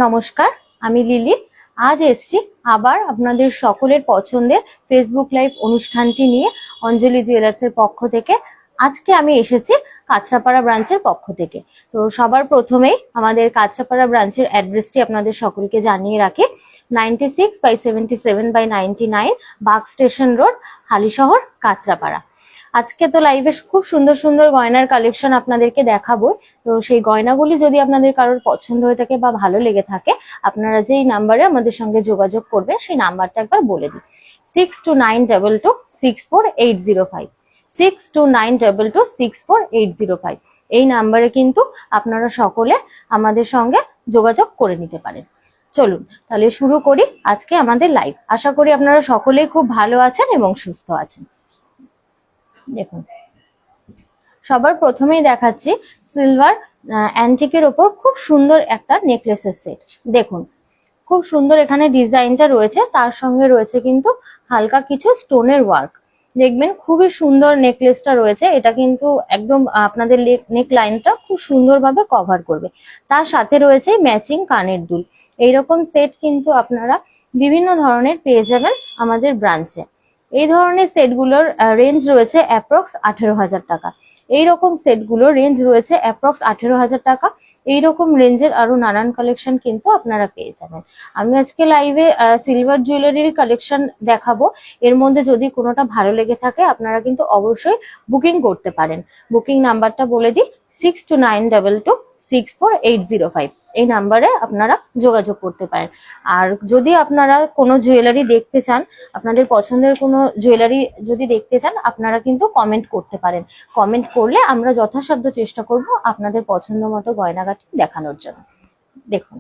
নমস্কার, আমি লিলি। আজ এসছি আবার আপনাদের সকলের পছন্দের ফেসবুক লাইভ অনুষ্ঠানটি নিয়ে অঞ্জলি জুয়েলার্সের পক্ষ থেকে। আজকে আমি এসেছি কাঁচরাপাড়া ব্রাঞ্চের পক্ষ থেকে। তো সবার প্রথমেই আমাদের কাঁচরাপাড়া ব্রাঞ্চের অ্যাড্রেসটি আপনাদের সকলকে জানিয়ে রাখি। 96/77/99 বাগ স্টেশন রোড, হালিশহর, কাঁচরাপাড়া। আজকে তো লাইভে খুব সুন্দর সুন্দর গয়নার কালেকশন আপনাদেরকে দেখাবো। তো সেই গয়নাগুলি যদি আপনাদের কারোর পছন্দ হয়ে থাকে বা ভালো লেগে থাকে, আপনারা যেই নাম্বারে আমাদের সঙ্গে যোগাযোগ করবেন সেই নাম্বারটা একবার বলে দিই। 6292264805, 6292264805। এই নাম্বারে কিন্তু আপনারা সকলে আমাদের সঙ্গে যোগাযোগ করে নিতে পারেন। চলুন তাহলে শুরু করি আজকে আমাদের লাইভ। আশা করি আপনারা সকলেই খুব ভালো আছেন এবং সুস্থ আছেন। দেখুন, সবার প্রথমেই দেখাচ্ছি সিলভার অ্যান্টিকের ওপর খুব সুন্দর একটা নেকলেসের সেট। দেখুন, খুব সুন্দর এখানে ডিজাইনটা রয়েছে, তার সঙ্গে রয়েছে কিন্তু হালকা কিছু স্টোনের ওয়ার্ক। দেখবেন খুবই সুন্দর নেকলেসটা রয়েছে। এটা কিন্তু একদম আপনাদের নেক লাইনটা খুব সুন্দরভাবে কভার করবে। তার সাথে রয়েছে ম্যাচিং কানের দুল। এইরকম সেট কিন্তু আপনারা বিভিন্ন ধরনের পেয়ে যাবেন আমাদের ব্রাঞ্চে। এই ধরনের সেটগুলোর রেঞ্জ রয়েছে অ্যাপ্রক্স 18,000 টাকা। এইরকম সেটগুলোর রেঞ্জ রয়েছে অ্যাপ্রক্স 18,000 টাকা। এইরকম রেঞ্জের আরো নানান কালেকশন কিন্তু আপনারা পেয়ে যাবেন। আমি আজকে লাইভে সিলভার জুয়েলারির কালেকশন দেখাবো। এর মধ্যে যদি কোনোটা ভালো লেগে থাকে আপনারা কিন্তু অবশ্যই বুকিং করতে পারেন। বুকিং নাম্বারটা বলে দিই, 6292264805। এই নাম্বারে আপনারা যোগাযোগ করতে পারেন। আর যদি আপনারা কোনো জুয়েলারি দেখতে চান, আপনাদের পছন্দের কোনো জুয়েলারি যদি দেখতে চান, আপনারা কিন্তু কমেন্ট করতে পারেন। কমেন্ট করলে আমরা যথাসাধ্য চেষ্টা করব আপনাদের পছন্দ মতো গয়নাগাটি দেখানোর জন্য। দেখুন,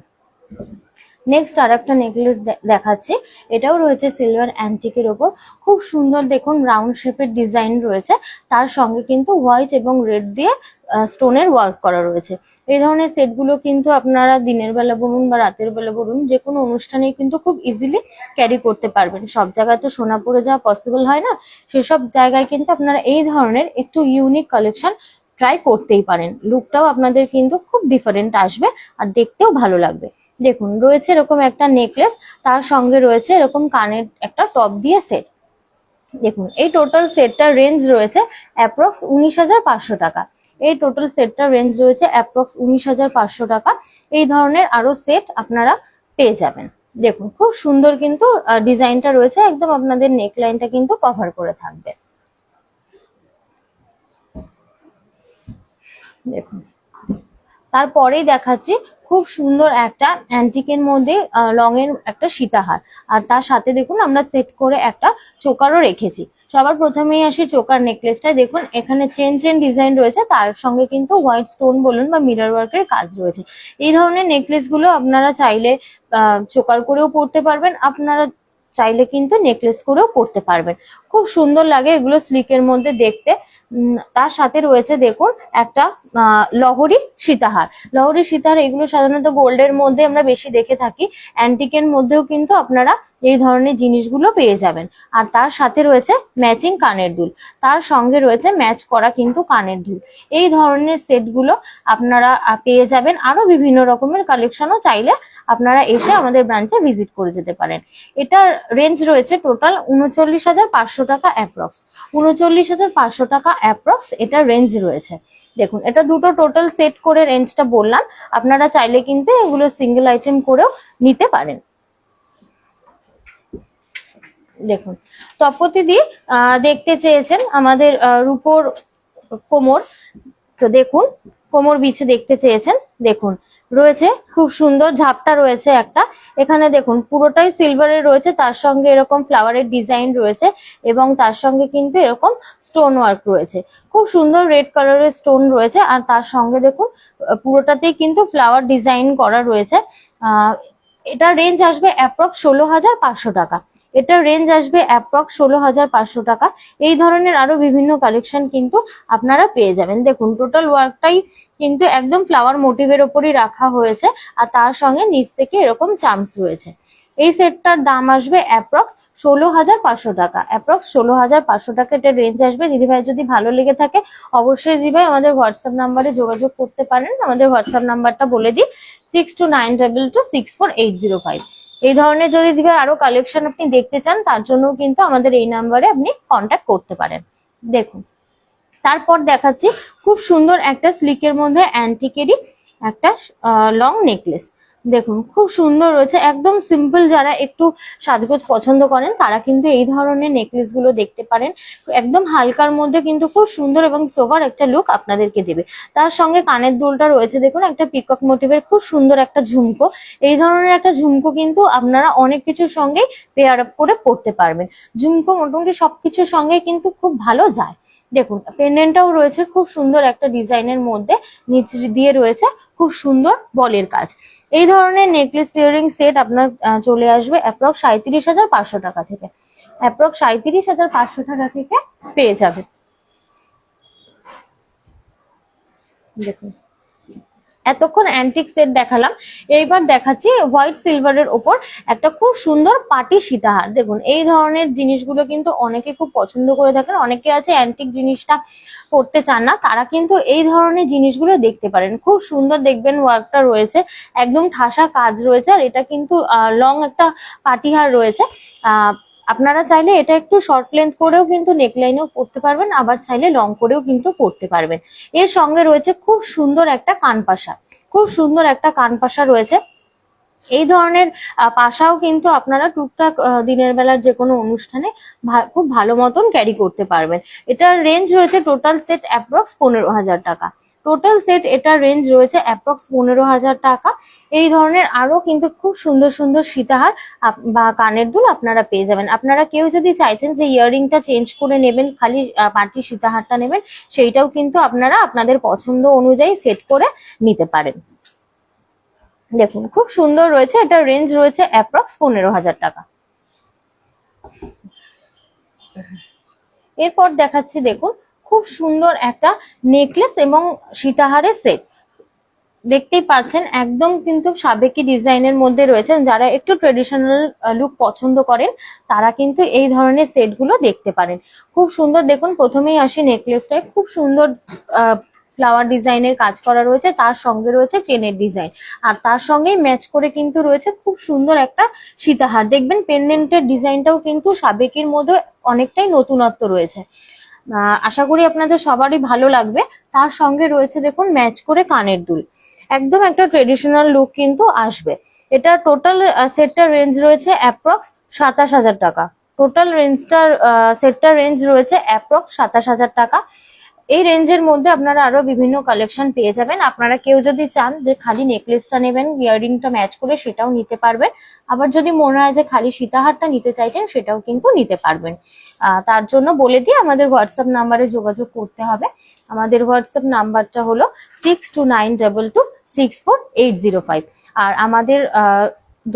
নেক্সট আর একটা নেকলেস দেখাচ্ছি। এটাও রয়েছে সিলভার অ্যান্টিকের ওপর। খুব সুন্দর দেখুন রাউন্ড শেপের ডিজাইন রয়েছে, তার সঙ্গে কিন্তু হোয়াইট এবং রেড দিয়ে স্টোনের ওয়ার্ক করা রয়েছে। এই ধরনের সেটগুলো কিন্তু আপনারা দিনের বেলা বলুন বা রাতের বেলা বলুন, যে কোনো অনুষ্ঠানে কিন্তু খুব ইজিলি ক্যারি করতে পারবেন। সব জায়গায় তো সোনা পরে যাওয়া পসিবল হয় না, সেসব জায়গায় কিন্তু আপনারা এই ধরনের একটু ইউনিক কালেকশন ট্রাই করতেই পারেন। লুকটাও আপনাদের কিন্তু খুব ডিফারেন্ট আসবে আর দেখতেও ভালো লাগবে। দেখুন, রয়েছে এরকম একটা নেকলেস, তার সঙ্গে রয়েছে এরকম কানের একটা টপ দিয়ে সেট। দেখুন, এই টোটাল সেটটার রেঞ্জ রয়েছে অ্যাপ্রক্স 19,500 টাকা। এই টোটাল সেটটার রেঞ্জ রয়েছে অ্যাপ্রক্স 19,500 টাকা। এই ধরনের আরো সেট আপনারা পেয়ে যাবেন। দেখুন, খুব সুন্দর কিন্তু ডিজাইনটা রয়েছে, একদম আপনাদের নেক লাইনটা কিন্তু কভার করে থাকবে। দেখুন, তারপরেই দেখাচ্ছি খুব সুন্দর একটা অ্যান্টিকের মধ্যে লং এর একটা সীতাহার। আর তার সাথে দেখুন আমরা সেট করে একটা চোকারও রেখেছি। সবার প্রথমেই আসি চোকার নেকলেসটা। দেখুন, এখানে চেন চেন ডিজাইন রয়েছে, তার সঙ্গে কিন্তু হোয়াইট স্টোন বলুন বা মিরর ওয়ার্কের কাজ রয়েছে। এই ধরনের নেকলেস গুলো আপনারা চাইলে চোকার করেও পরতে পারবেন, আপনারা চাইলে কিন্তু নেকলেস করেও পরতে পারবেন। খুব সুন্দর লাগে এগুলো স্লিকের মধ্যে দেখতে। তার সাথে রয়েছে দেখুন একটা লহরি সীতাহার। লহরি সীতাহার এগুলো সাধারণত গোল্ডের মধ্যে আমরা বেশি দেখে থাকি। অ্যান্টিকের মধ্যেও কিন্তু আপনারা এই ধরনের জিনিসগুলো পেয়ে যাবেন। আর তার সাথে রয়েছে ম্যাচিং কানের দুল, তার সঙ্গে রয়েছে ম্যাচ করা কিন্তু কানের দুল। এই ধরনের সেটগুলো আপনারা পেয়ে যাবেন। আরো বিভিন্ন রকমের কালেকশনও চাইলে আপনারা এসে আমাদের ব্রাঞ্চে ভিজিট করে যেতে পারেন। এটার রেঞ্জ রয়েছে টোটাল 39,500 টাকা অ্যাপ্রক্স। 39,500 টাকা অ্যাপ্রক্স এটা রেঞ্জ রয়েছে। দেখুন, এটা দুটো টোটাল সেট করে রেঞ্জটা বললাম। আপনারা চাইলে কিন্তু এগুলো সিঙ্গেল আইটেম করেও নিতে পারেন। দেখুন, তপতি দি দেখতে চেয়েছেন আমাদের রূপোর কোমর। তো দেখুন, কোমর বিছে দেখতে চেয়েছেন। দেখুন, রয়েছে খুব সুন্দর ঝাপটা রয়েছে একটা। এখানে দেখুন পুরোটাই সিলভারের রয়েছে, তার সঙ্গে এরকম ফ্লাওয়ারের ডিজাইন রয়েছে এবং তার সঙ্গে কিন্তু এরকম স্টোন ওয়ার্ক রয়েছে। খুব সুন্দর রেড কালারের স্টোন রয়েছে। আর তার সঙ্গে দেখুন পুরোটাতেই কিন্তু ফ্লাওয়ার ডিজাইন করা রয়েছে। এটা রেঞ্জ আসবে অ্যাপ্রক্স 16,500 টাকা। এটার রেঞ্জ আসবে অ্যাপ্রক্স 16,500 টাকা। এই ধরনের আরো বিভিন্ন কালেকশন কিন্তু আপনারা পেয়ে যাবেন। দেখুন, টোটাল ওয়ার্কটাই কিন্তু একদম ফ্লাওয়ার মোটিভের ওপরই রাখা হয়েছে। আর তার সঙ্গে নিচ থেকে এরকম চার্মস রয়েছে। এই সেটটার দাম আসবে অ্যাপ্রক্স 16,500 টাকা। অ্যাপ্রক্স 16,500 টাকা এটার রেঞ্জ আসবে। দিদিভাই যদি ভালো লেগে থাকে অবশ্যই দিদিভাই আমাদের হোয়াটসঅ্যাপ নাম্বারে যোগাযোগ করতে পারেন। আমাদের হোয়াটসঅ্যাপ নাম্বারটা বলে দিই, 6292264805। এই ধরনের যদি আরো কালেকশন আপনি দেখতে চান, তার জন্য কিন্তু আমাদের এই নাম্বারে আপনি কন্ট্যাক্ট করতে পারেন। দেখুন, তারপর দেখাচ্ছি খুব সুন্দর একটা স্লিকের মধ্যে অ্যান্টিকেরই একটা লং নেকলেস। দেখুন, খুব সুন্দর রয়েছে, একদম সিম্পল। যারা একটু সাজগোজ পছন্দ করেন তারা কিন্তু এই ধরনের নেকলেস গুলো দেখতে পারেন। একদম হালকার মধ্যে কিন্তু খুব সুন্দর এবং সোভার একটা লুক আপনাদেরকে দেবে। তার সঙ্গে কানের দুলটা রয়েছে, দেখুন একটা পিকক মোটিভের খুব সুন্দর একটা ঝুমকো। এই ধরনের একটা ঝুমকো কিন্তু আপনারা অনেক কিছুর সঙ্গে পেয়ার আপ করে পড়তে পারবেন। ঝুমকো মোটামুটি সবকিছুর সঙ্গে কিন্তু খুব ভালো যায়। দেখুন, পেন্ডেন্টটাও রয়েছে খুব সুন্দর একটা ডিজাইনের মধ্যে, নিচ দিয়ে রয়েছে খুব সুন্দর বলের কাজ। এই ধরনের নেকলেস ইয়ারিং সেট আপনার চলে আসবে অ্যাপ্রক্স 37,500 টাকা থেকে। অ্যাপ্রক্স 37,500 টাকা থেকে পেয়ে যাবে। দেখুন, এতক্ষণ অ্যান্টিক সেট দেখালাম, এইবার দেখাচ্ছি হোয়াইট সিলভারের ওপর একটা খুব সুন্দর পাটি সীতাহার। দেখুন, এই ধরনের জিনিসগুলো কিন্তু অনেকে খুব পছন্দ করে থাকেন। অনেকে আছে অ্যান্টিক জিনিসটা পড়তে চান না, তারা কিন্তু এই ধরনের জিনিসগুলো দেখতে পারেন। খুব সুন্দর দেখবেন ওয়ার্কটা রয়েছে, একদম ঠাসা কাজ রয়েছে। আর এটা কিন্তু লং একটা পাটিহার রয়েছে। আপনারা চাইলে এটা একটু শর্ট লেন্থ করেও কিন্তু নেকলাইনেও পরতে পারবেন, আবার চাইলে লং করেও কিন্তু পরতে পারবেন। এর সঙ্গে রয়েছে খুব সুন্দর একটা কানপাশা, খুব সুন্দর একটা কানপাশা রয়েছে। এই ধরনের পাশাও কিন্তু আপনারা টুকটাক দিনের বেলার যে কোনো অনুষ্ঠানে খুব ভালো মতন ক্যারি করতে পারবেন। এটার রেঞ্জ রয়েছে টোটাল সেট অ্যাপ্রক্স 15,000 টাকা। টোটাল সেট এটার রেঞ্জ রয়েছে অ্যাপ্রক্স 15,000 টাকা। এই ধরনের আরো কিন্তু খুব সুন্দর সুন্দর সীতাহার বা কানের দুল আপনারা পেয়ে যাবেন। আপনারা কেউ যদি চাইছেন যে ইয়াররিংটা চেঞ্জ করে নেবেন, খালি পাটির সীতাহারটা নেবেন, সেইটাও কিন্তু আপনারা আপনাদের পছন্দ অনুযায়ী সেট করে নিতে পারেন। দেখুন, খুব সুন্দর রয়েছে, এটা রেঞ্জ রয়েছে অ্যাপ্রক্স 15,000 টাকা। এরপর দেখাচ্ছি, দেখুন খুব সুন্দর একটা নেকলেস এবং সীতাহারের সেট। দেখতেই পাচ্ছেন একদম কিন্তু সাবেকি ডিজাইনের মধ্যে রয়েছে। যারা একটু ট্রেডিশনাল লুক পছন্দ করেন তারা কিন্তু এই ধরনের সেট গুলো দেখতে পারেন। খুব সুন্দর, দেখুন প্রথমেই আসি নেকলেসটায়, খুব সুন্দর ফ্লাওয়ার ডিজাইনের কাজ করা রয়েছে, তার সঙ্গে রয়েছে চেনের ডিজাইন, আর তার সঙ্গেই ম্যাচ করে কিন্তু রয়েছে খুব সুন্দর একটা সীতাহার। দেখবেন পেন্ডেন্টের ডিজাইনটাও কিন্তু সাবেকির মধ্যে অনেকটাই নতুনত্ব রয়েছে। আশা করি আপনাদের সবারই ভালো লাগবে। তার সঙ্গে রয়েছে দেখুন ম্যাচ করে কানের দুল, একদম একটা ট্রেডিশনাল লুক কিন্তু আসবে। এটা টোটাল সেটটার রেঞ্জ রয়েছে অ্যাপ্রক্স 27,000 টাকা। টোটাল সেটটার রেঞ্জ রয়েছে অ্যাপ্রক্স 27,000 টাকা। এই রেঞ্জের মধ্যে আপনারা আরো বিভিন্ন কালেকশন পেয়ে যাবেন। আপনারা কেউ যদি চান যে খালি নেকলেসটা নেবেন, ইয়াররিংটা ম্যাচ করে, সেটাও নিতে পারবেন। আবার যদি মনে হয় যে খালি সীতাহারটা নিতে চাইছেন, সেটাও কিন্তু নিতে পারবেন। তার জন্য বলে দিয়ে আমাদের হোয়াটসঅ্যাপ নাম্বারে যোগাযোগ করতে হবে। আমাদের হোয়াটসঅ্যাপ নাম্বারটা হলো 6292264805। আর আমাদের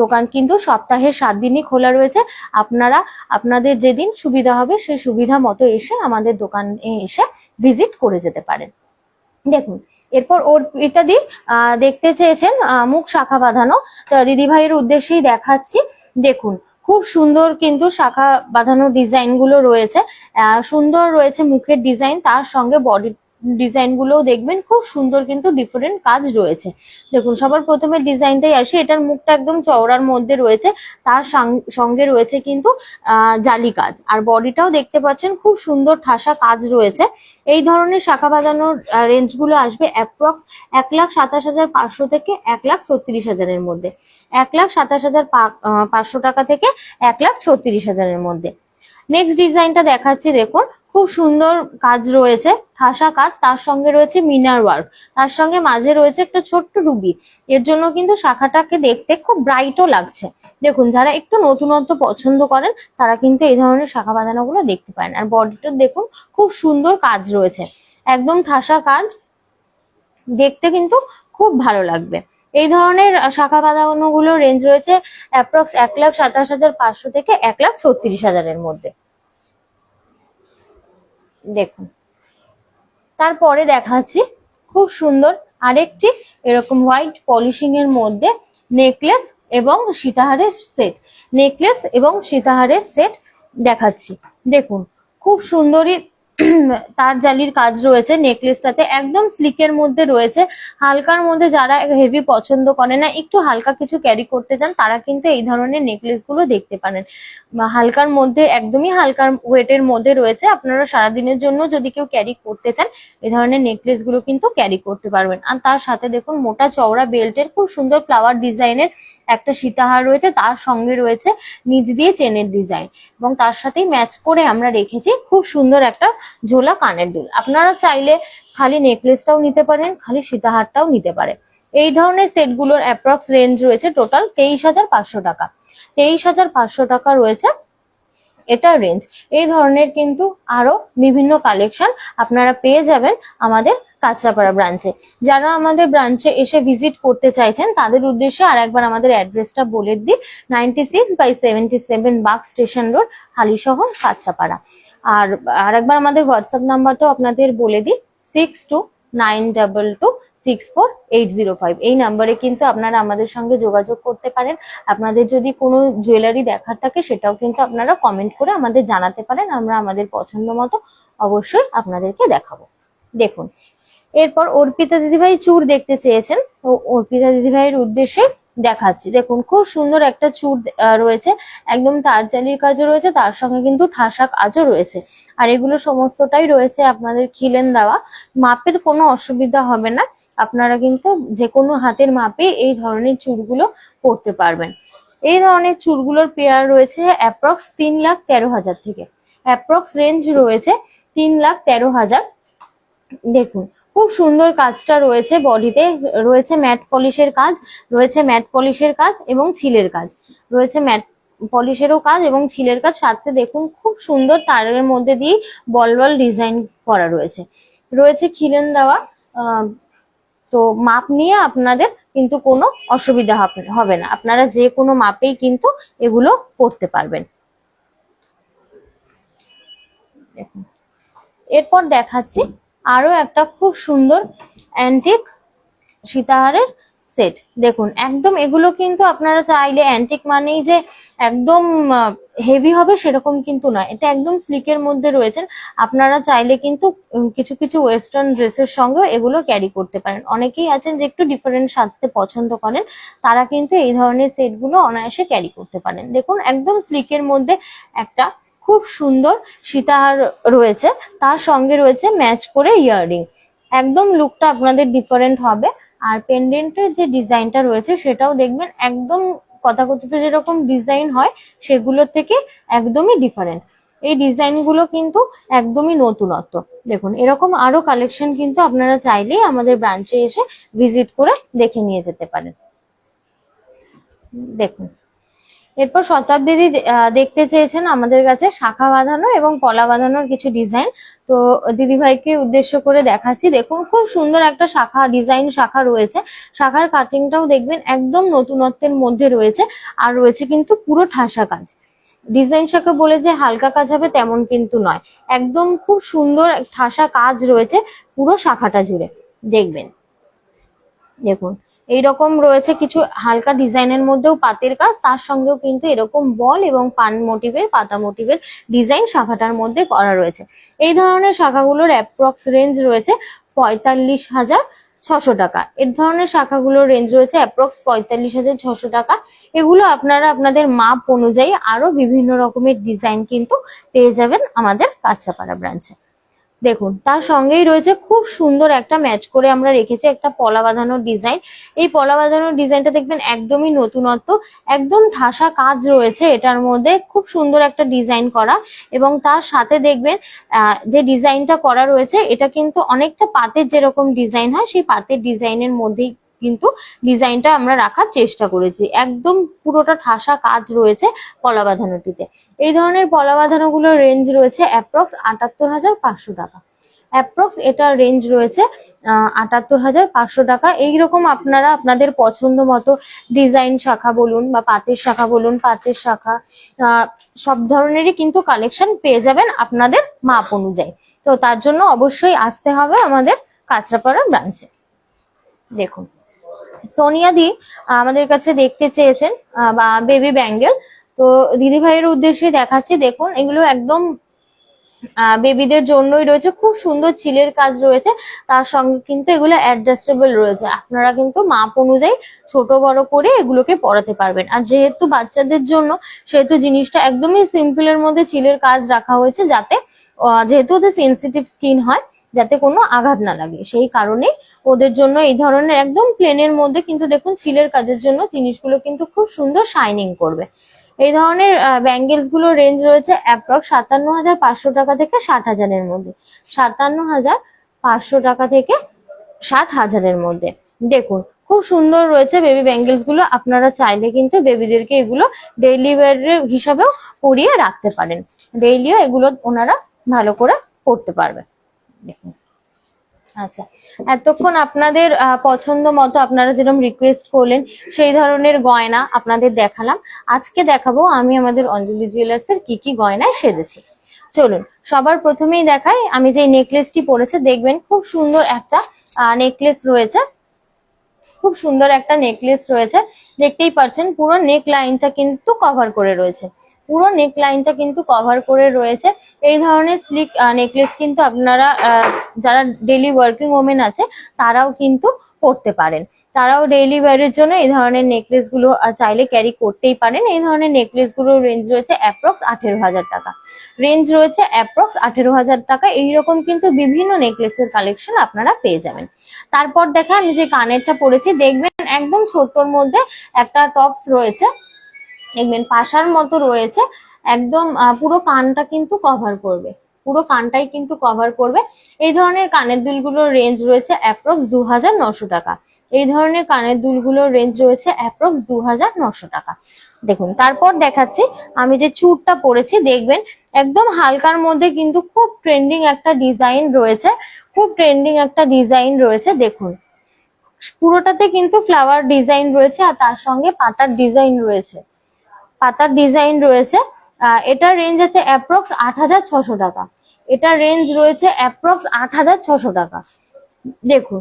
দোকান কিন্তু সপ্তাহের 7 দিনই খোলা রয়েছে। আপনারা আপনাদের যেদিন সুবিধা হবে সেই সুবিধা মতো এসে আমাদের দোকানে এসে ভিজিট করে যেতে পারেন। দেখুন, এরপর ওর এটা দেখতে চেয়েছেন মুখ শাখা বাঁধানো, দিদিভাইয়ের উদ্দেশ্যেই দেখাচ্ছি। দেখুন, খুব সুন্দর কিন্তু শাখা বাঁধানো ডিজাইন গুলো রয়েছে, সুন্দর রয়েছে মুখের ডিজাইন, তার সঙ্গে বডি ডিজাইন গুলোও দেখবেন খুব সুন্দর কিন্তু ডিফারেন্ট কাজ রয়েছে। দেখুন, সবার প্রথমে ডিজাইনটাই আসি, এটার মুখটা একদম চওড়ার মধ্যে রয়েছে, তার সঙ্গে রয়েছে কিন্তু জালি কাজ, আর বডিটাও দেখতে পাচ্ছেন খুব সুন্দর ঠাসা কাজ রয়েছে। এই ধরনের শাখা বাঁধানোর রেঞ্জ গুলো আসবে অ্যাপ্রক্স 1,27,500 থেকে 1,36,000 মধ্যে। 1,27,500 টাকা থেকে 1,36,000 মধ্যে। নেক্সট ডিজাইনটা দেখাচ্ছি, দেখুন খুব সুন্দর কাজ রয়েছে, ঠাসা কাজ, তার সঙ্গে রয়েছে মিনার ওয়ার্ক, তার সঙ্গে মাঝে রয়েছে একটা ছোট্ট রুবি। এর জন্য কিন্তু শাখাটাকে দেখতে খুব ব্রাইটও লাগছে। দেখুন, যারা একটু নতুনত্ব পছন্দ করেন তারা কিন্তু এই ধরনের শাখা বাঁধানো গুলো দেখতে পারেন। আর বডিটা দেখুন খুব সুন্দর কাজ রয়েছে, একদম ঠাসা কাজ, দেখতে কিন্তু খুব ভালো লাগবে। এই ধরনের শাখা বাঁধানো গুলোর রেঞ্জ রয়েছে অ্যাপ্রক্স 1,27,500 থেকে 1,36,000 মধ্যে। দেখুন, তারপরে দেখাচ্ছি খুব সুন্দর আরেকটি এরকম হোয়াইট পলিশিং এর মধ্যে নেকলেস এবং সীতাহারের সেট। নেকলেস এবং সীতাহারের সেট দেখাচ্ছি। দেখুন, খুব সুন্দরী তার জালির কাজ রয়েছে নেকলেসটাতে, একদম স্লিকের মধ্যে রয়েছে। হালকার মধ্যে যারা হেভি পছন্দ করে না, একটু হালকা কিছু ক্যারি করতে চান, তারা কিন্তু এই ধরনের নেকলেস গুলো দেখতে পারেন। হালকার মধ্যে, একদমই হালকার ওয়েটের মধ্যে রয়েছে। আপনারা সারাদিনের জন্য যদি কেউ ক্যারি করতে চান, এই ধরনের নেকলেস গুলো কিন্তু ক্যারি করতে পারবেন। আর তার সাথে দেখুন মোটা চওড়া বেল্টের খুব সুন্দর ফ্লাওয়ার ডিজাইনের একটা সীতাহার রয়েছে, তার সঙ্গে রয়েছে নিচ দিয়ে চেনের ডিজাইন, এবং তার সাথেই ম্যাচ করে আমরা রেখেছি খুব সুন্দর একটা ঝোলা কানের দুল। আপনারা চাইলে খালি নেকলেসটাও নিতে পারেন, খালি সীতাহারটাও নিতে পারেন। এই ধরনের সেটগুলোর অ্যাপ্রক্স রেঞ্জ রয়েছে টোটাল 23,500 টাকা। 23,500 টাকা রয়েছে এটা রেঞ্জ। এই ধরনের কিন্তু আরো বিভিন্ন কালেকশন আপনারা পেয়ে যাবেন আমাদের কাঁচরাপাড়া ব্রাঞ্চে। যারা আমাদের ব্রাঞ্চে এসে ভিজিট করতে চাইছেন তাদের উদ্দেশ্যে আর একবার আমাদের অ্যাড্রেসটা বলে দিই। 96/77 বাগ স্টেশন রোড, হালিশহর, কাঁচরাপাড়া। আর আরেকবার আমাদের হোয়াটসঅ্যাপ নাম্বারটাও আপনাদের বলে দিই, 6292264805। এই নাম্বারে কিন্তু আপনারা আমাদের সঙ্গে যোগাযোগ করতে পারেন। আপনাদের যদি কোনো জুয়েলারি দেখার থাকে সেটাও কিন্তু আপনারা কমেন্ট করে আমাদের জানাতে পারেন, আমরা আমাদের পছন্দ মতো অবশ্যই আপনাদেরকে দেখাবো। দেখুন, এরপর অর্পিতা দিদিভাই চূড় দেখতে চেয়েছেন, তো অর্পিতা দিদিভাইয়ের উদ্দেশ্যে দেখাচ্ছি। দেখুন, খুব সুন্দর একটা চূড় রয়েছে, একদম তারজালির কাজও রয়েছে, তার সঙ্গে কিন্তু ঠাসা কাজও রয়েছে। আর এগুলো সমস্তটাই রয়েছে আপনাদের খিলেন দেওয়া, মাপের কোনো অসুবিধা হবে না। আপনারা কিন্তু যে কোনো হাতের মাপে এই ধরনের চূড়গুলো পরতে পারবেন। এই ধরনের চূড়গুলোর পেয়ার রয়েছে অ্যাপ্রক্স 3,13,000 থেকে, অ্যাপ্রক্স রেঞ্জ রয়েছে 3,13,000। দেখুন, খুব সুন্দর কাজটা রয়েছে, বডিতে রয়েছে ম্যাট পলিশের কাজ, রয়েছে ম্যাট পলিশের কাজ এবং ছিলের কাজ রয়েছে, ম্যাট পলিশেরও কাজ এবং ছিলের কাজ। সাথে দেখুন খুব সুন্দর তারের মধ্যে দিয়ে বল বল ডিজাইন করা রয়েছে, রয়েছে খিলেন দেওয়া। তো মাপ নিয়ে আপনাদের কিন্তু কোনো অসুবিধা হবে না, আপনারা যে কোনো মাপেই কিন্তু এগুলো করতে পারবেন। দেখুন, এরপর দেখাচ্ছি আরো একটা খুব সুন্দর অ্যান্টিক সীতাহারের সেট। দেখুন, একদম এগুলো কিন্তু আপনারা চাইলে, অ্যান্টিক মানেই যে একদম হেভি হবে সেরকম কিন্তু নয়, এটা একদম স্লিকের মধ্যে রয়েছে। আপনারা চাইলে কিন্তু কিছু কিছু ওয়েস্টার্ন ড্রেসের সঙ্গেও এগুলো ক্যারি করতে পারেন। অনেকেই আছেন যে একটু ডিফারেন্ট সাজতে পছন্দ করেন, তারা কিন্তু এই ধরনের সেটগুলো অনায়াসে ক্যারি করতে পারেন। দেখুন, একদম স্লিকের মধ্যে একটা খুব সুন্দর সীতাহার রয়েছে, তার সঙ্গে রয়েছে ম্যাচ করে ইয়াররিং। একদম লুকটা আপনাদের ডিফারেন্ট হবে। আর পেন্ডেন্টের যে ডিজাইনটা রয়েছে সেটাও দেখবেন একদম কথাকথিত যেরকম ডিজাইন হয় সেগুলোর থেকে একদমই ডিফারেন্ট। এই ডিজাইন গুলো কিন্তু একদমই নতুনত্ব। দেখুন, এরকম আরো কালেকশন কিন্তু আপনারা চাইলেই আমাদের ব্রাঞ্চে এসে ভিজিট করে দেখে নিয়ে যেতে পারেন। দেখুন, এরপর শতাব্দী দেখতে চেয়েছেন আমাদের কাছে শাখা বাঁধানো এবং পলা বাঁধানোর কিছু ডিজাইন। তো দিদিভাইকে উদ্দেশ্য করে দেখাচ্ছি। দেখুন, খুব সুন্দর একটা শাখা ডিজাইন শাখা রয়েছে, শাখার কাটিংটাও দেখবেন একদম নতুনত্বের মধ্যে রয়েছে। আর রয়েছে কিন্তু পুরো ঠাসা কাজ। ডিজাইন শাখা বলে যে হালকা কাজ হবে তেমন কিন্তু নয়, একদম খুব সুন্দর ঠাসা কাজ রয়েছে পুরো শাখাটা জুড়ে। দেখবেন, দেখুন এইরকম রয়েছে কিছু হালকা ডিজাইনের মধ্যেও পাতের কাজ, তার সঙ্গেও কিন্তু এরকম বল এবং পান মোটিভের, পাতা মোটিভের ডিজাইন শাখাটার মধ্যে করা রয়েছে। এই ধরনের শাখাগুলোর অ্যাপ্রক্স রেঞ্জ রয়েছে 45,600 টাকা। এর ধরনের শাখাগুলোর রেঞ্জ রয়েছে অ্যাপ্রক্স 45,600 টাকা। এগুলো আপনারা আপনাদের মাপ অনুযায়ী আরো বিভিন্ন রকমের ডিজাইন কিন্তু পেয়ে যাবেন আমাদের কাঁচরাপাড়া ব্রাঞ্চে। দেখুন, তার সঙ্গেই রয়েছে খুব সুন্দর একটা ম্যাচ করে আমরা রেখেছি একটা পলা বাঁধানোর ডিজাইন। এই পলা বাঁধানোর ডিজাইনটা দেখবেন একদমই নতুনত্ব, একদম ঠাসা কাজ রয়েছে এটার মধ্যে, খুব সুন্দর একটা ডিজাইন করা। এবং তার সাথে দেখবেন যে ডিজাইনটা করা রয়েছে এটা কিন্তু অনেকটা পাতের যেরকম ডিজাইন হয় সেই পাতের ডিজাইনের মধ্যেই কিন্তু ডিজাইনটা আমরা রাখার চেষ্টা করেছি। একদম পুরোটা ঠাসা কাজ রয়েছে পলা বাঁধানোটিতে। এই ধরনের পলা বাঁধানো গুলোর রেঞ্জ রয়েছে অ্যাপ্রক্স 78,500 টাকা। অ্যাপ্রক্স এটার রেঞ্জ রয়েছে 78,500 টাকা। এইরকম আপনারা আপনাদের পছন্দ মতো ডিজাইন শাখা বলুন বা পাতের শাখা বলুন, পাতের শাখা সব ধরনেরই কিন্তু কালেকশন পেয়ে যাবেন আপনাদের মাপ অনুযায়ী। তো তার জন্য অবশ্যই আসতে হবে আমাদের কাঁচরাপাড়া ব্রাঞ্চে। দেখুন, সোনিয়াদি আমাদের কাছে দেখতে চেয়েছেন বা বেবি ব্যাঙ্গেল, তো দিদি ভাইয়ের উদ্দেশ্যে দেখাচ্ছি। দেখুন, এগুলো একদম বেবিদের জন্যই রয়েছে, খুব সুন্দর চিলের কাজ রয়েছে। তার সঙ্গে কিন্তু এগুলো অ্যাডজাস্টেবল রয়েছে, আপনারা কিন্তু মাপ অনুযায়ী ছোট বড় করে এগুলোকে পরাতে পারবেন। আর যেহেতু বাচ্চাদের জন্য, সেহেতু জিনিসটা একদমই সিম্পলের মধ্যে চিলের কাজ রাখা হয়েছে, যাতে যেহেতু ওদের সেন্সিটিভ স্কিন হয়, যাতে কোনো আঘাত না লাগে, সেই কারণে ওদের জন্য এই ধরনের একদম প্লেনের মধ্যে কিন্তু দেখুন চিলের কাজের জন্য জিনিসগুলো কিন্তু খুব সুন্দর শাইনিং করবে। এই ধরনের ব্যাঙ্গেলস গুলো রেঞ্জ রয়েছে অ্যাপ্রক্স 57,500 টাকা থেকে 60,000-এর মধ্যে। 57,500 টাকা থেকে 60,000-এর মধ্যে। দেখুন খুব সুন্দর রয়েছে বেবি ব্যাঙ্গেলস গুলো, আপনারা চাইলে কিন্তু বেবিদেরকে এগুলো ডেইলি ওয়্যার হিসাবেও পরিয়ে রাখতে পারেন, ডেইলিও এগুলো ওনারা ভালো করে পরতে পারবে। দেখুন, আচ্ছা, এতক্ষণ আপনাদের পছন্দ মতো আপনারা যেরকম রিকোয়েস্ট করলেন সেই ধরনের গয়না আপনাদের দেখালাম। আজকে দেখাবো আমি আমাদের অঞ্জলি জুয়েলার্স এর কি কি গয়নায় সেজেছি। চলুন সবার প্রথমেই দেখাই, আমি যে নেকলেসটি পরেছে, দেখবেন খুব সুন্দর একটা নেকলেস রয়েছে, খুব সুন্দর একটা নেকলেস রয়েছে। দেখতেই পাচ্ছেন পুরো নেক লাইনটা কিন্তু কভার করে রয়েছে, পুরো নেক লাইনটা কিন্তু কভার করে রয়েছে। এই ধরনের স্লিক নেকলেস কিন্তু আপনারা যারা ডেইলি ওয়ার্কিং ওমেন আছে তারাও কিন্তু পরতে পারেন, তারাও ডেইলি ওয়্যারের জন্য এই ধরনের নেকলেস গুলো চাইলে ক্যারি করতেই পারেন। এই ধরনের নেকলেস গুলোর রেঞ্জ রয়েছে অ্যাপ্রক্স 18,000 টাকা, রেঞ্জ রয়েছে অ্যাপ্রক্স 18,000 টাকা। এইরকম কিন্তু বিভিন্ন নেকলেসের কালেকশন আপনারা পেয়ে যাবেন। তারপর দেখা আমি যে কানেরটা পরেছি, দেখবেন একদম ছোট্টর মধ্যে একটা টপস রয়েছে, দেখবেন পাশার মতো রয়েছে, একদম পুরো কানটা কিন্তু কভার করবে, পুরো কানটাই কিন্তু কভার করবে। এই ধরনের কানের দুলগুলোর রেঞ্জ রয়েছে অ্যাপ্রক্স 2,900 টাকা, এই ধরনের কানের দুলগুলোর রেঞ্জ রয়েছে অ্যাপ্রক্স 2,900 টাকা। দেখুন তারপর দেখাচ্ছি আমি যে চূড়টা পরেছি, দেখবেন একদম হালকার মধ্যে কিন্তু খুব ট্রেন্ডিং একটা ডিজাইন রয়েছে, খুব ট্রেন্ডিং একটা ডিজাইন রয়েছে। দেখুন পুরোটাতে কিন্তু ফ্লাওয়ার ডিজাইন রয়েছে আর তার সঙ্গে পাতার ডিজাইন রয়েছে, পাতার ডিজাইন রয়েছে। এটার রেঞ্জ আছে অ্যাপ্রক্স 8,600 টাকা, এটার রেঞ্জ রয়েছে অ্যাপ্রক্স 8,600 টাকা। দেখুন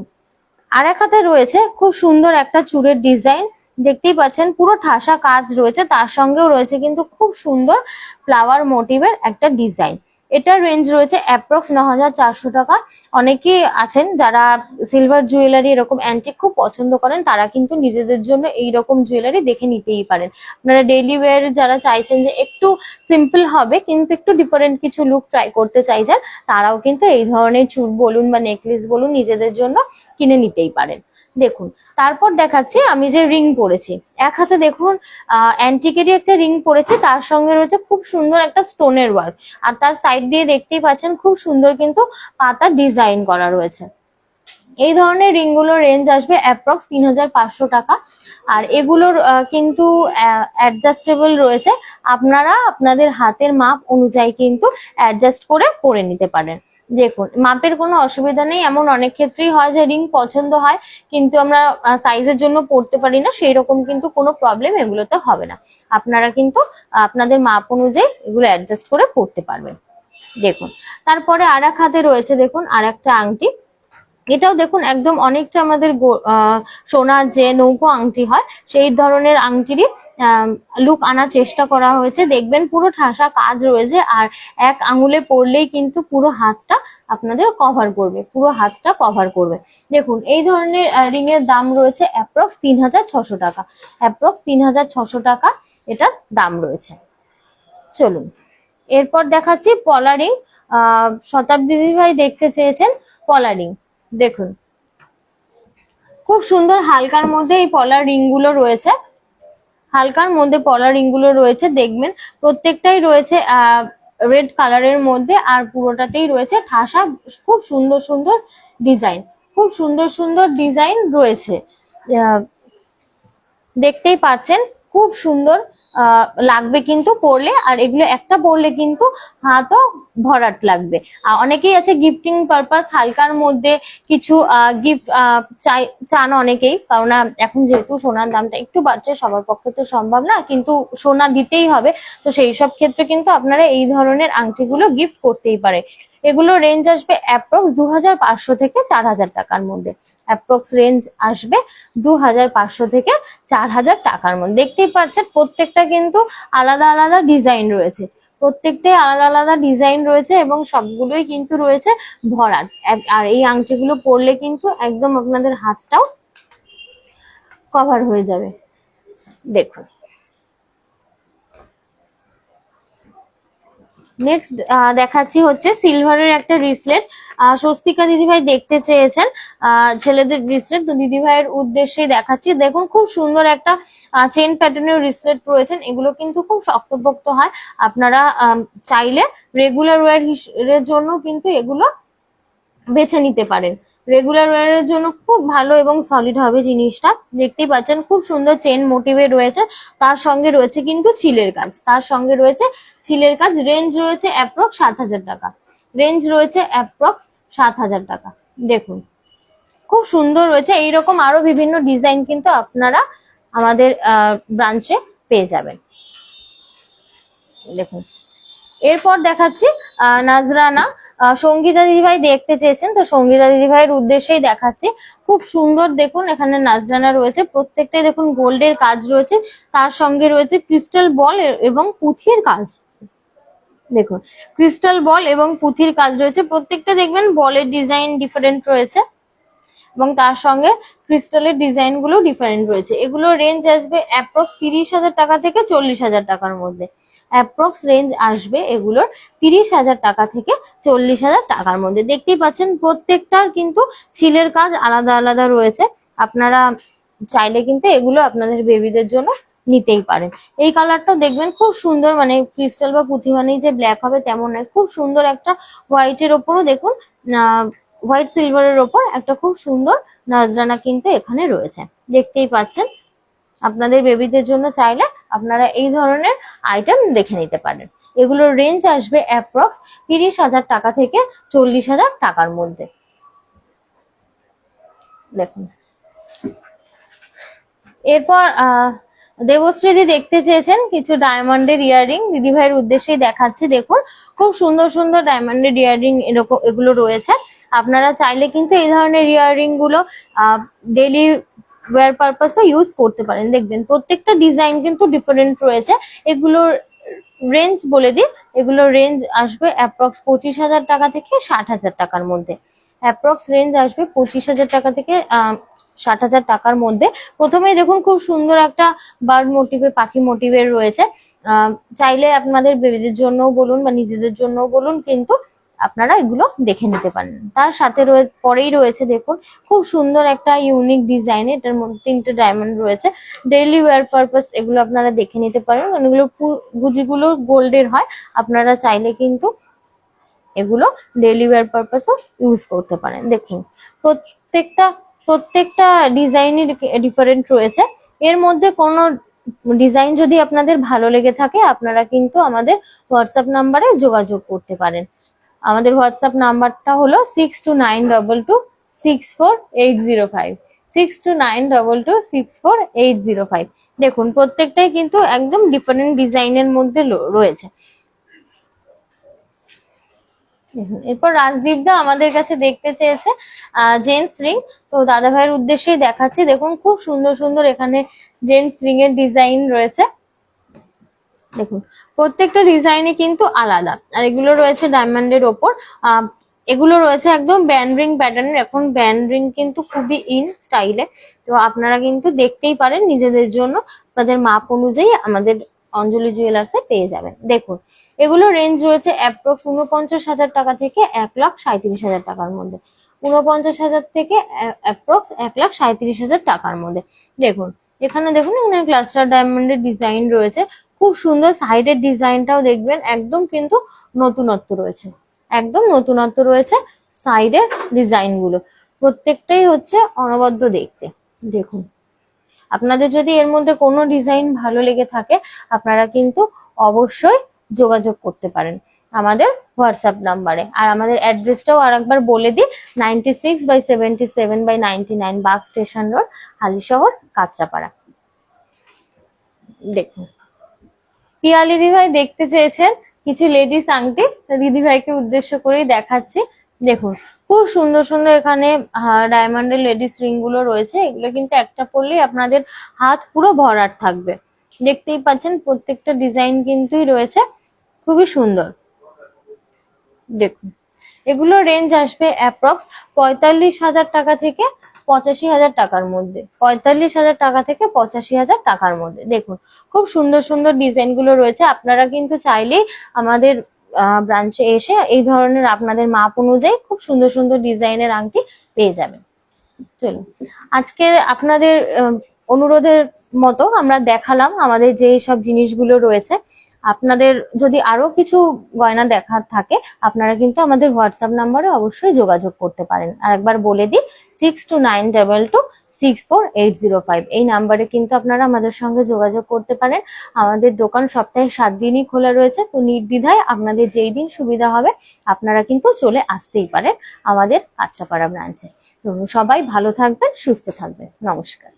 আর এক হাতে রয়েছে খুব সুন্দর একটা চূড়ের ডিজাইন, দেখতেই পাচ্ছেন পুরো ঠাসা কাজ রয়েছে, তার সঙ্গেও রয়েছে কিন্তু খুব সুন্দর ফ্লাওয়ার মোটিভের একটা ডিজাইন। এটার রেঞ্জ রয়েছে অ্যাপ্রক্স 9,400 টাকা। অনেকেই আছেন যারা সিলভার জুয়েলারি এরকম অ্যান্টিক খুব পছন্দ করেন, তারা কিন্তু নিজেদের জন্য এই রকম জুয়েলারি দেখে নিতেই পারেন। আপনারা ডেইলি ওয়্যার যারা চাইছেন যে একটু সিম্পল হবে কিন্তু একটু ডিফারেন্ট কিছু লুক ট্রাই করতে চাইছেন, তারাও কিন্তু এই ধরনের চূড় বলুন বা নেকলেস বলুন নিজেদের জন্য কিনে নিতেই পারেন। দেখুন তারপর দেখাচ্ছি আমি যে রিং পরেছি, এক হাতে দেখুন অ্যান্টিকেরই একটা রিং পরেছি, তার সঙ্গে রয়েছে খুব সুন্দর একটা স্টোনের ওয়ার্ক, আর তার সাইড দিয়ে দেখতেই পাচ্ছেন খুব সুন্দর কিন্তু পাতা ডিজাইন করা রয়েছে। এই ধরনের রিং গুলোর রেঞ্জ আসবে অ্যাপ্রক্স 3,500 টাকা। আর এগুলোর কিন্তু অ্যাডজাস্টেবল রয়েছে, আপনারা আপনাদের হাতের মাপ অনুযায়ী কিন্তু অ্যাডজাস্ট করে পরে নিতে পারেন। দেখুন মাপের কোনো অসুবিধা নেই, এমন অনেক ক্ষেত্রেই হয় যে রিং পছন্দ হয় কিন্তু আমরা সাইজের জন্য পড়তে পারি না, সেই রকম কিন্তু কোনো প্রবলেম এগুলোতে হবে না, আপনারা কিন্তু আপনাদের মাপ অনুযায়ী এগুলো অ্যাডজাস্ট করে পড়তে পারবেন। দেখুন তারপরে আর এক হাতে রয়েছে দেখুন আর একটা আংটি, এটাও দেখুন একদম অনেকটা আমাদের সোনার যে নৌকো আংটি হয় সেই ধরনের আংটিরই লুক আনার চেষ্টা করা হয়েছে। দেখবেন পুরো ঠাসা কাজ রয়েছে, আর এক আঙুলে পরলেই কিন্তু পুরো হাতটা আপনাদের কভার করবে, পুরো হাতটা কভার করবে। দেখুন এই ধরনের রিং এর দাম রয়েছে অ্যাপ্রক্স 3,600 টাকা, অ্যাপ্রক্স 3,600 টাকা এটার দাম রয়েছে। চলুন এরপর দেখাচ্ছি পলা রিং। শতাব্দী ভাই দেখতে চেয়েছেন পলা রিং, দেখুন খুব সুন্দর হালকার মধ্যে এই পলার রিং গুলো রয়েছে, হালকার মধ্যে পলার রিং গুলো রয়েছে। দেখবেন প্রত্যেকটাই রয়েছে রেড কালারের মধ্যে, আর পুরোটাতেই রয়েছে ঠাসা খুব সুন্দর সুন্দর ডিজাইন, খুব সুন্দর সুন্দর ডিজাইন রয়েছে, দেখতেই পাচ্ছেন খুব সুন্দর লাগবে কিন্তু পরলে, আর এগুলো একটা পরলে কিন্তু হাতও ভরাট লাগবে। অনেকেই আছে গিফটিং পারপাস হালকার মধ্যে কিছু গিফট চান অনেকেই, কারণ এখন যেহেতু সোনার দামটা একটু বাড়ছে সবার পক্ষে তো সম্ভব না, কিন্তু সোনা দিতেই হবে, তো সেই সব ক্ষেত্রে কিন্তু আপনারা এই ধরনের আংটিগুলো গিফট করতেই পারে। এগুলো রেঞ্জ আসবে অ্যাপ্রক্স 2,500 থেকে 4,000 টাকার মধ্যে, অ্যাপ্রক্স রেঞ্জ আসবে 2,500 থেকে 4,000 টাকার মধ্যে। দেখতেই পাচ্ছেন প্রত্যেকটা কিন্তু আলাদা আলাদা ডিজাইন রয়েছে, প্রত্যেকটাই আলাদা আলাদা ডিজাইন রয়েছে এবং সবগুলোই কিন্তু রয়েছে ভরাট। আর এই আংটিগুলো পরলে কিন্তু একদম আপনাদের হাতটাও কভার হয়ে যাবে। দেখুন, নেক্সট দেখাচ্ছি হচ্ছে সিলভারের একটা রিসলেট। স্বস্তিকা দিদিভাই দেখতে চেয়েছেন ছেলেদের রিসলেট, তো দিদিভাইয়ের উদ্দেশ্যে দেখাচ্ছি। দেখুন খুব সুন্দর একটা চেন প্যাটার্নের রিসলেট রয়েছেন। এগুলো কিন্তু খুব শক্তপোক্ত হয়। আপনারা চাইলে রেগুলার ওয়্যার এর জন্য কিন্তু এগুলো বেছে নিতে পারেন। রেগুলার ওয়্যারের জন্য খুব ভালো এবং সলিড হবে জিনিসটা। দেখতেই পাচ্ছেন খুব সুন্দর চেন মোটিভে রয়েছে, তার সঙ্গে রয়েছে কিন্তু ছিলের কাজ, তার সঙ্গে রয়েছে ছিলের কাজ। রেঞ্জ রয়েছে অ্যাপ্রক্স 7,000 টাকা, রেঞ্জ রয়েছে অ্যাপ্রক্স 7,000 টাকা। দেখুন খুব সুন্দর রয়েছে। এইরকম আরো বিভিন্ন ডিজাইন কিন্তু আপনারা আমাদের ব্রাঞ্চে পেয়ে যাবেন। দেখুন এরপর দেখাচ্ছি নাজরানা। সঙ্গীতা দিদিভাই দেখতে চেয়েছেন, তো সঙ্গীতা দিদিভাইয়ের উদ্দেশ্যেই দেখাচ্ছি। খুব সুন্দর দেখুন এখানে নাজরানা রয়েছে, প্রত্যেকটাই দেখুন গোল্ডের কাজ রয়েছে, তার সঙ্গে রয়েছে ক্রিস্টাল বল এবং পুঁথির কাজ। দেখুন ক্রিস্টাল বল এবং পুঁথির কাজ রয়েছে, প্রত্যেকটা দেখবেন বলের ডিজাইন ডিফারেন্ট রয়েছে এবং তার সঙ্গে ক্রিস্টালের ডিজাইন গুলো ডিফারেন্ট রয়েছে। এগুলো রেঞ্জ আসবে অ্যাপ্রক্স 30,000 টাকা থেকে 40,000 টাকার মধ্যে। অ্যাপ্রক্স রেঞ্জ আসবে এগুলোর 30,000 টাকা থেকে 40,000 টাকার মধ্যে। দেখতেই পাচ্ছেন প্রত্যেকটার কিন্তু ছিলের কাজ আলাদা আলাদা রয়েছে। আপনারা চাইলে কিন্তু এগুলো আপনাদের বেবিদের জন্য নিতেই পারেন। এই কালারটাও দেখবেন খুব সুন্দর, মানে ক্রিস্টাল বা পুঁথি মানেই যে ব্ল্যাক হবে তেমন নয়, খুব সুন্দর একটা হোয়াইটের ওপরও দেখুন হোয়াইট সিলভারের ওপর একটা খুব সুন্দর নাজরানা কিন্তু এখানে রয়েছে। দেখতেই পাচ্ছেন আপনাদের বেবিদের জন্য চাইলে আপনারা এই ধরনের আইটেম দেখে নিতে পারেন। এগুলোর রেঞ্জ আসবে অ্যাপ্রক্স 30,000 টাকা থেকে 40,000 টাকার মধ্যে। দেখুন এরপর দেবশ্রীদি দেখতে চেয়েছেন কিছু ডায়মন্ডের ইয়াররিং, দিদিভাইয়ের উদ্দেশ্যেই দেখাচ্ছি। দেখুন খুব সুন্দর সুন্দর ডায়মন্ডের ইয়াররিং এরকম এগুলো রয়েছে। আপনারা চাইলে কিন্তু এই ধরনের ইয়াররিং গুলো ডেইলি ওয়্যার পারপাসও ইউজ করতে পারেন। দেখবেন প্রত্যেকটা ডিজাইন কিন্তু ডিফারেন্ট রয়েছে। এগুলোর রেঞ্জ বলে দিই, এগুলোর রেঞ্জ আসবে অ্যাপ্রক্স 25,000 টাকা থেকে 60,000 টাকার মধ্যে। অ্যাপ্রক্স রেঞ্জ আসবে 25,000 টাকা থেকে 60,000 টাকার মধ্যে। প্রথমেই দেখুন খুব সুন্দর একটা বার্ড মোটিভে পাখি মোটিভের রয়েছে। চাইলে আপনাদের বেবিদের জন্যও বলুন বা নিজেদের জন্যও বলুন কিন্তু আপনারা এগুলো দেখে নিতে পারেন। তার সাথে পরেই রয়েছে দেখুন খুব সুন্দর একটা ইউনিক ডিজাইন, এটার মধ্যে 3টে ডায়মন্ড রয়েছে। ডেইলি ওয়্যার পারপাস এগুলো আপনারা দেখে নিতে পারেন, এগুলো গুজিগুলো গোল্ডের হয়। আপনারা চাইলে কিন্তু এগুলো ডেইলি ওয়্যার পারপাসও ইউজ করতে পারেন। দেখুন প্রত্যেকটা ডিজাইনই ডিফারেন্ট রয়েছে। এর মধ্যে কোনো ডিজাইন যদি আপনাদের ভালো লেগে থাকে আপনারা কিন্তু আমাদের হোয়াটসঅ্যাপ নাম্বারে যোগাযোগ করতে পারেন। আমাদের হোয়াটসঅ্যাপ নাম্বারটা হলো 6292264805, 6292264805। দেখুন প্রত্যেকটাই কিন্তু একদম ডিফারেন্ট ডিজাইনের মধ্যে রয়েছে। এরপর রাজদীপ দা আমাদের কাছে দেখতে চেয়েছে জেন্টস রিং, তো দাদা ভাইয়ের উদ্দেশ্যেই দেখাচ্ছি। দেখুন খুব সুন্দর সুন্দর এখানে জেন্টস রিং এর ডিজাইন রয়েছে। দেখুন প্রত্যেকটা ডিজাইনে কিন্তু আলাদা, আর এগুলো রয়েছে ডায়মন্ডের ওপর। এগুলো রয়েছে একদম ব্যান্ড রিং প্যাটার্নের। এখন ব্যান্ড রিং কিন্তু খুবই ইন স্টাইলে, তো আপনারা কিন্তু দেখতেই পারেন নিজেদের জন্য, আপনাদের মাপ অনুযায়ী আমাদের অঞ্জলি জুয়েলার্সে পেয়ে যাবেন। দেখুন এগুলো রেঞ্জ রয়েছে অ্যাপ্রক্স 49,000 টাকা থেকে 1,37,000 টাকার মধ্যে। 49,000 থেকে অ্যাপ্রক্স 1,37,000 টাকার মধ্যে। দেখুন এখানে দেখুন এখানে ক্লাস্টার ডায়মন্ডের ডিজাইন রয়েছে, খুব সুন্দর। সাইডের ডিজাইনটাও দেখবেন একদম কিন্তু নতুনত্ব রয়েছে, একদম নতুনত্ব রয়েছে সাইডের ডিজাইন গুলো। প্রত্যেকটাই হচ্ছে অনবদ্য দেখতে। দেখুন আপনাদের যদি এর মধ্যে কোনো ডিজাইন ভালো লেগে থাকে আপনারা কিন্তু অবশ্যই যোগাযোগ করতে পারেন আমাদের হোয়াটসঅ্যাপ নাম্বারে। আর আমাদের অ্যাড্রেসটাও আরেকবার বলে দিই, 96/77/99 বাগ স্টেশন রোড, হালিশহর, কাঁচরাপাড়া। দেখুন পিয়ালি দিদিভাই দেখতে চেয়েছেন কিছু লেডিস আংটি, দিদিভাইকে উদ্দেশ্য করেই দেখাচ্ছি। দেখুন খুব সুন্দর সুন্দর এখানে ডায়মন্ডের লেডিস রিং গুলো রয়েছে। এগুলো কিন্তু একটা পরলেই আপনাদের হাত পুরো ভরাট থাকবে। দেখতেই পাচ্ছেন প্রত্যেকটা ডিজাইন কিন্তুই রয়েছে খুবই সুন্দর। দেখুন, এগুলো রেঞ্জ আসবে অ্যাপ্রক্স 45,000 টাকা থেকে 85,000 টাকার মধ্যে। 45,000 টাকা থেকে 85,000 টাকার মধ্যে। দেখুন, খুব সুন্দর সুন্দর ডিজাইন গুলো রয়েছে। আপনারা কিন্তু চাইলেই আমাদের ব্রাঞ্চে এসে এই ধরনের আপনাদের মাপ অনুযায়ী খুব সুন্দর সুন্দর ডিজাইনের আংটি পেয়ে যাবেন। চলুন, আজকে আপনাদের অনুরোধের মতো আমরা দেখালাম আমাদের যে সব জিনিসগুলো রয়েছে। আপনাদের যদি আরো কিছু গয়না দেখার থাকে, আপনারা কিন্তু আমাদের হোয়াটসঅ্যাপ নাম্বারে অবশ্যই যোগাযোগ করতে পারেন। আর একবার বলে দিই, 6292264805 এই নাম্বারে কিন্তু আপনারা আমাদের সঙ্গে যোগাযোগ করতে পারেন। আমাদের দোকান সপ্তাহে 7 দিনই খোলা রয়েছে, তো নির্দ্বিধায় আপনাদের যেই দিন সুবিধা হবে আপনারা কিন্তু চলে আসতেই পারেন আমাদের কাঁচরাপাড়া ব্রাঞ্চে। তো সবাই ভালো থাকবেন, সুস্থ থাকবেন। নমস্কার।